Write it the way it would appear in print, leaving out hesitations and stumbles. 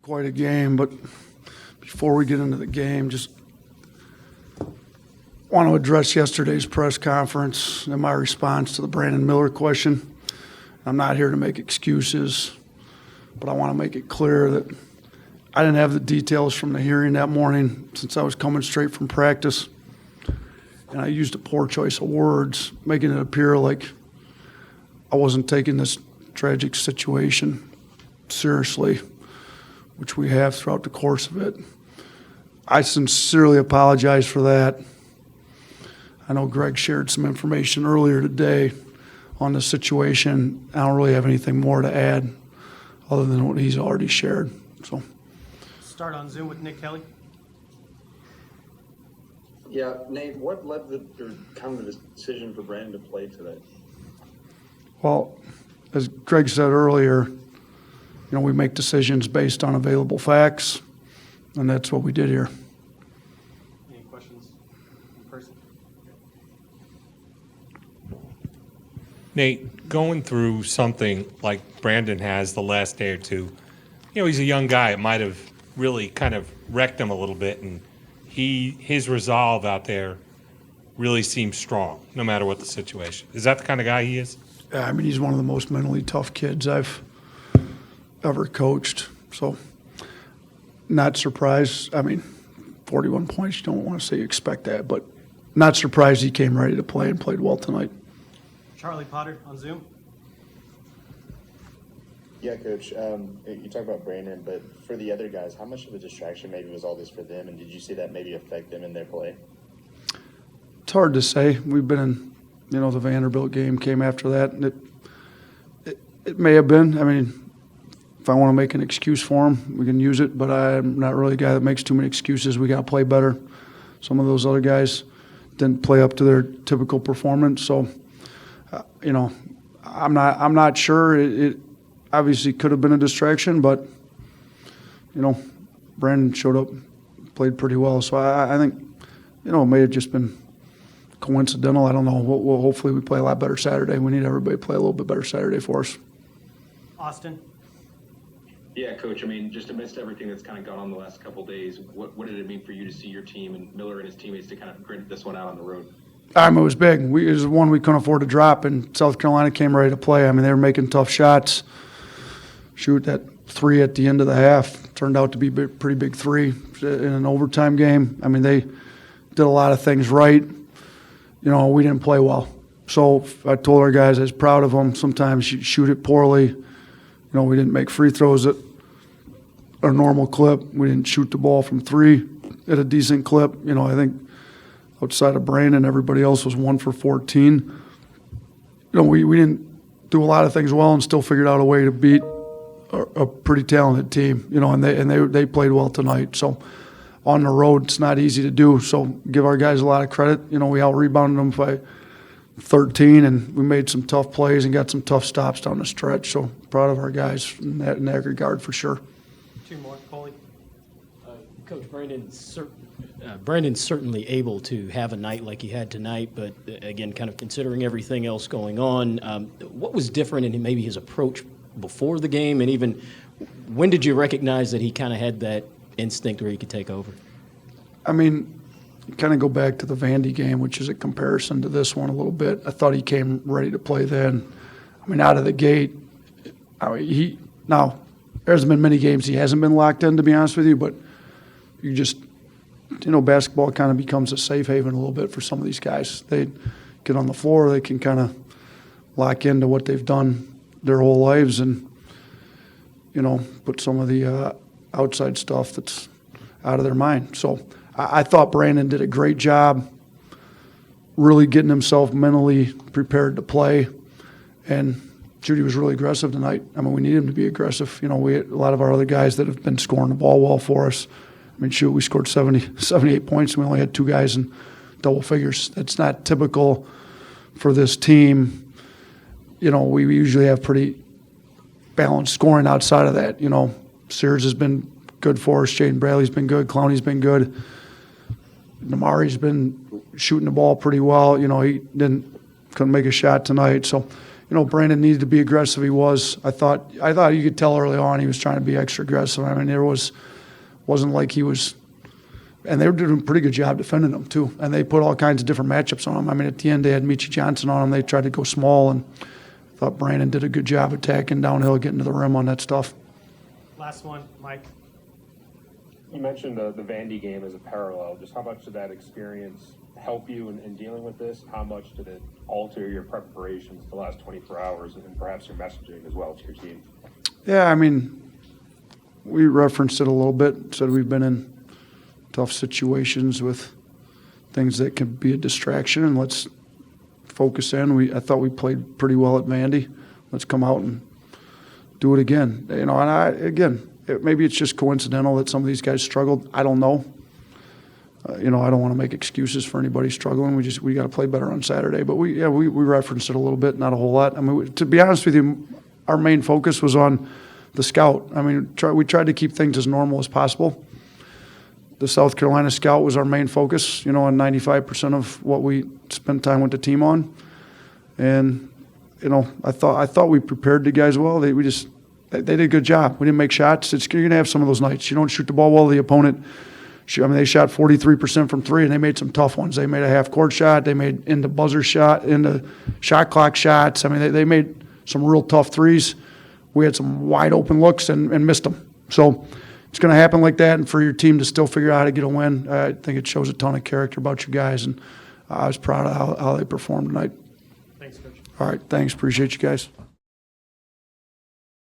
quite a game, but before we get into the game, just want to address yesterday's press conference and my response to the Brandon Miller question. I'm not here to make excuses, but I want to make it clear that I didn't have the details from the hearing that morning since I was coming straight from practice, and I used a poor choice of words, making it appear like I wasn't taking this tragic situation seriously, which we have throughout the course of it. I sincerely apologize for that. I know Greg shared some information earlier today on the situation. I don't really have anything more to add other than what he's already shared. So, start on Zoom with Nick Kelly. Yeah, Nate, what led to the decision for Brandon to play today? Well, as Greg said earlier, we make decisions based on available facts, and that's what we did here. Any questions in person? Nate, going through something like Brandon has the last day or two, he's a young guy. It might have really kind of wrecked him a little bit, and his resolve out there really seems strong, no matter what the situation. Is that the kind of guy he is? Yeah, I mean, he's one of the most mentally tough kids I've ever coached. So, not surprised. I mean, 41 points, you don't want to say you expect that, but not surprised he came ready to play and played well tonight. Charlie Potter on Zoom. Yeah, Coach, you talk about Brandon, but for the other guys, how much of a distraction maybe was all this for them, and did you see that maybe affect them in their play? It's hard to say. We've been in, the Vanderbilt game came after that, and it may have been. I mean, if I want to make an excuse for him, we can use it, but I'm not really a guy that makes too many excuses. We got to play better. Some of those other guys didn't play up to their typical performance, so I'm not sure. It obviously could have been a distraction, but Brandon showed up, played pretty well. So I think it may have just been coincidental. I don't know. We'll hopefully we play a lot better Saturday. We need everybody to play a little bit better Saturday for us. Austin. Yeah, Coach. I mean, just amidst everything that's kind of gone on the last couple of days, what did it mean for you to see your team and Miller and his teammates to kind of grit this one out on the road? It was big. It was one we couldn't afford to drop, and South Carolina came ready to play. I mean, they were making tough shots. Shoot that three at the end of the half turned out to be a pretty big three in an overtime game. I mean, they did a lot of things right. We didn't play well. So I told our guys I was proud of them. Sometimes you shoot it poorly. We didn't make free throws at our normal clip. We didn't shoot the ball from three at a decent clip. I think outside of Brandon, everybody else was 1 for 14. We didn't do a lot of things well and still figured out a way to beat a pretty talented team. And they played well tonight. So on the road, it's not easy to do. So give our guys a lot of credit. We out-rebounded them by 13, and we made some tough plays and got some tough stops down the stretch. So proud of our guys in that regard for sure. Two more. Coley. Coach, Brandon's certainly able to have a night like he had tonight, but again, kind of considering everything else going on, what was different in maybe his approach before the game, and even when did you recognize that he kind of had that instinct where he could take over? I mean, kind of go back to the Vandy game, which is a comparison to this one a little bit. I thought he came ready to play then. I mean, out of the gate, now there's been many games he hasn't been locked in, to be honest with you, but you just, basketball kind of becomes a safe haven a little bit for some of these guys. They get on the floor, they can kind of lock into what they've done their whole lives and, put some of the outside stuff that's out of their mind. So I thought Brandon did a great job really getting himself mentally prepared to play. And Judy was really aggressive tonight. I mean, we need him to be aggressive. We had a lot of our other guys that have been scoring the ball well for us. I mean, we scored 78 points, and we only had two guys in double figures. That's not typical for this team. We usually have pretty balanced scoring outside of that. Sears has been good for us. Jaden Bradley's been good. Clowney's been good. Namari's been shooting the ball pretty well. He couldn't make a shot tonight. So, Brandon needed to be aggressive. He was. I thought you could tell early on he was trying to be extra aggressive. I mean, wasn't like he was, and they were doing a pretty good job defending him too. And they put all kinds of different matchups on him. I mean, at the end they had Michi Johnson on him. They tried to go small, and I thought Brandon did a good job attacking downhill, getting to the rim on that stuff. Last one, Mike. You mentioned the Vandy game as a parallel. Just how much did that experience help you in dealing with this? How much did it alter your preparations the last 24 hours and perhaps your messaging as well to your team? Yeah, I mean, we referenced it a little bit, said we've been in tough situations with things that could be a distraction, and let's focus in. I thought we played pretty well at Vandy. Let's come out and do it again. Maybe it's just coincidental that some of these guys struggled. I don't know. I don't want to make excuses for anybody struggling. We got to play better on Saturday. But we referenced it a little bit, not a whole lot. I mean, to be honest with you, our main focus was on the scout. I mean, we tried to keep things as normal as possible. The South Carolina scout was our main focus, on 95% of what we spent time with the team on. And, I thought we prepared the guys well. They did a good job. We didn't make shots. You're going to have some of those nights. You don't shoot the ball well, the opponent. They shot 43% from three, and they made some tough ones. They made a half-court shot. They made into buzzer shot, into shot clock shots. I mean, they made some real tough threes. We had some wide-open looks and missed them. So it's going to happen like that, and for your team to still figure out how to get a win, I think it shows a ton of character about you guys, and I was proud of how they performed tonight. Thanks, Coach. All right, thanks. Appreciate you guys.